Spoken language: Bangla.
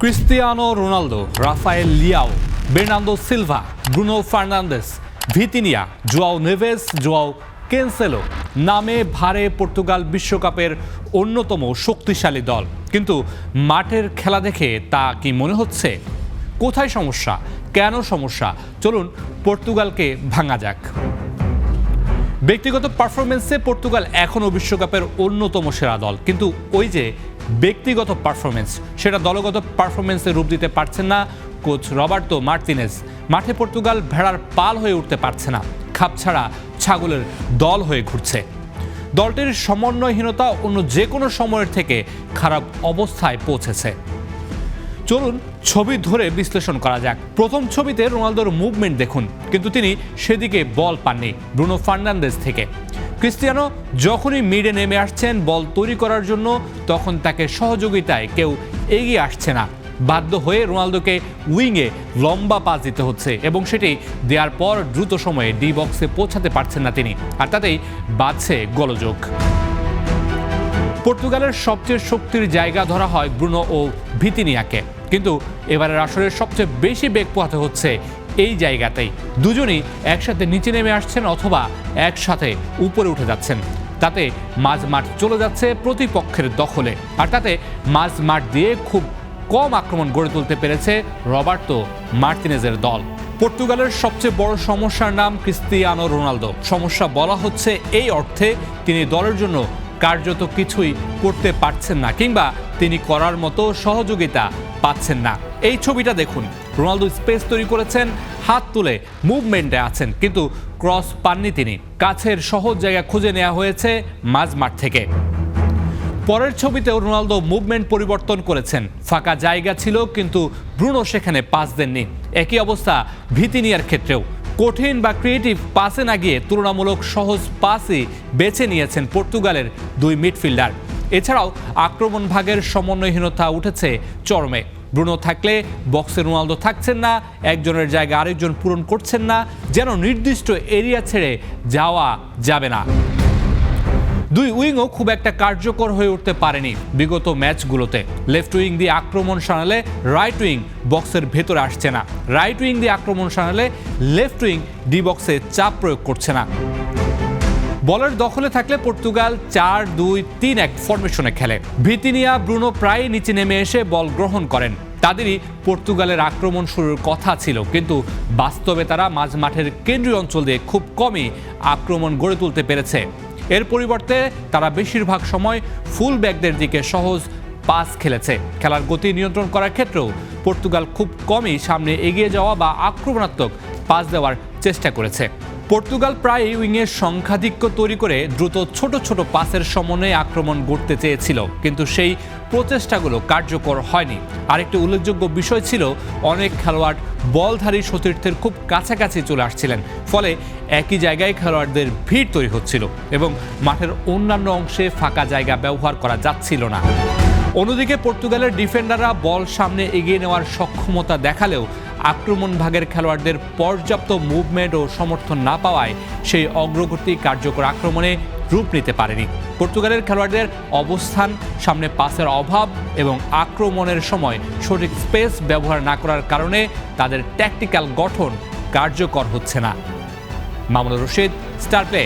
Cristiano Ronaldo, Rafael Leao, Bernardo Silva, Bruno Fernandes, Vitinha, Joao Neves, Joao Cancelo নামে ভারে পর্তুগাল বিশ্বকাপের অন্যতম শক্তিশালী দল। কিন্তু মাঠের খেলা দেখে তা কি মনে হচ্ছে? কোথায় সমস্যা? কেন সমস্যা? চলুন পর্তুগালকে ভাঙা যাক। ব্যক্তিগত পারফরমেন্সে পর্তুগাল এখনও বিশ্বকাপের অন্যতম সেরা দল, কিন্তু ওই যে ব্যক্তিগত পারফরমেন্স, সেটা দলগত পারফরমেন্সে রূপ দিতে পারছেন না কোচ রবার্তো মার্তিনেজ। মাঠে পর্তুগাল ভেড়ার পাল হয়ে উঠতে পারছে না, খাপছাড়া ছাগলের দল হয়ে ঘুরছে। দলটির সমন্বয়হীনতা অন্য যে কোনো সময়ের থেকে খারাপ অবস্থায় পৌঁছেছে। চলুন ছবি ধরে বিশ্লেষণ করা যাক। প্রথম ছবিতে রোনালদোর মুভমেন্ট দেখুন, কিন্তু তিনি সেদিকে বল পাননি ব্রুনো ফার্নান্দেস থেকে। ক্রিস্টিয়ানো যখনই মিডে নেমে আসছেন বল তৈরি করার জন্য, তখন তাকে সহযোগিতায় কেউ এগিয়ে আসছে না। বাধ্য হয়ে রোনালদোকে উইংয়ে লম্বা পাস দিতে হচ্ছে, এবং সেটি দেওয়ার পর দ্রুত সময়ে ডি বক্সে পৌঁছাতে পারছেন না তিনি, আর তাতেই বাজছে গোলযোগ। পর্তুগালের সবচেয়ে শক্তির জায়গা ধরা হয় ব্রুনো ও ভিতিনিয়াকে, কিন্তু এবারের আসরের সবচেয়ে বেশি বেগ পোহাতে হচ্ছে এই জায়গাতেই। দুজনই একসাথে নিচে নেমে আসছেন অথবা একসাথে উপরে উঠে যাচ্ছেন। তাতে মাঝ মাঠ চলে যাচ্ছে প্রতিপক্ষের দখলে, আর তাতে মাঝ মাঠ দিয়ে খুব কম আক্রমণ গড়ে তুলতে পেরেছে রবার্তো মার্তিনেজের দল। পর্তুগালের সবচেয়ে বড় সমস্যার নাম ক্রিস্টিয়ানো রোনালদো। সমস্যা বলা হচ্ছে এই অর্থে তিনি দলের জন্য কার্যত কিছুই করতে পারছেন না, কিংবা তিনি করার মতো সহযোগিতা পাচ্ছেন না। এই ছবিটা দেখুন, রোনালদো স্পেস তৈরি করেছেন, হাত তুলে মুভমেন্টে আছেন, কিন্তু ক্রস পাননি তিনি। কাছের সহজ জায়গা খুঁজে নেওয়া হয়েছে মাঝ মাঠ থেকে। পরের ছবিতেও রোনালদো মুভমেন্ট পরিবর্তন করেছেন, ফাঁকা জায়গা ছিল কিন্তু ব্রুনো সেখানে পাস দেননি। একই অবস্থা ভিতিনিয়ার ক্ষেত্রেও। কঠিন বা ক্রিয়েটিভ পাসে না গিয়ে তুলনামূলক সহজ পাসই বেছে নিয়েছেন পর্তুগালের দুই মিডফিল্ডার। এছাড়াও আক্রমণ ভাগের সমন্বয়হীনতা উঠেছে চরমে। ব্রুনো থাকলে বক্সে রোনালদো থাকছেন না, একজনের জায়গা আরেকজন পূরণ করছেন না, যেন নির্দিষ্ট এরিয়া ছেড়ে যাওয়া যাবে না। দুই উইংও খুব একটা কার্যকর হয়ে উঠতে পারেনি বিগত ম্যাচগুলোতে। লেফট উইং দিয়ে আক্রমণ সানালে রাইট উইং বক্সের ভেতরে আসছে না, রাইট উইং দিয়ে আক্রমণ সানালে লেফট উইং ডি বক্সে চাপ প্রয়োগ করছে না। বলের দখলে থাকলে পর্তুগাল 4-2-3-1 ফরমেশনে খেলে। ভিতিনিয়া, ব্রুনো প্রায় নিচে নেমে এসে বল গ্রহণ করেন। তাদেরই পর্তুগালের আক্রমণ শুরুর কথা ছিল, কিন্তু বাস্তবে তারা মাঝ মাঠের কেন্দ্রীয় অঞ্চল দিয়ে খুব কমই আক্রমণ গড়ে তুলতে পেরেছে। এর পরিবর্তে তারা বেশিরভাগ সময় ফুল ব্যাকদের দিকে সহজ পাস খেলেছে। খেলার গতি নিয়ন্ত্রণ করার ক্ষেত্রেও পর্তুগাল খুব কমই সামনে এগিয়ে যাওয়া বা আক্রমণাত্মক পাস দেওয়ার চেষ্টা করেছে। পর্তুগাল প্রায় উইংয়ের সংখ্যাধিক্য তৈরি করে দ্রুত ছোট ছোট পাসের সমন্বয়ে আক্রমণ গড়তে চেয়েছিল, কিন্তু সেই প্রচেষ্টাগুলো কার্যকর হয়নি। আরেকটি উল্লেখযোগ্য বিষয় ছিল, অনেক খেলোয়াড় বলধারী সতীর্থের খুব কাছাকাছি চলে আসছিলেন, ফলে একই জায়গায় খেলোয়াড়দের ভিড় তৈরি হচ্ছিল এবং মাঠের অন্যান্য অংশে ফাঁকা জায়গা ব্যবহার করা যাচ্ছিল না। অন্যদিকে পর্তুগালের ডিফেন্ডাররা বল সামনে এগিয়ে নেওয়ার সক্ষমতা দেখালেও আক্রমণ ভাগের খেলোয়াড়দের পর্যাপ্ত মুভমেন্ট ও সমর্থন না পাওয়ায় সেই অগ্রগতি কার্যকর আক্রমণে রূপ নিতে পারেনি। পর্তুগালের খেলোয়াড়দের অবস্থান, সামনে পাসের অভাব এবং আক্রমণের সময় সঠিক স্পেস ব্যবহার না করার কারণে তাদের ট্যাকটিক্যাল গঠন কার্যকর হচ্ছে না। Mamunur Rashid, star play.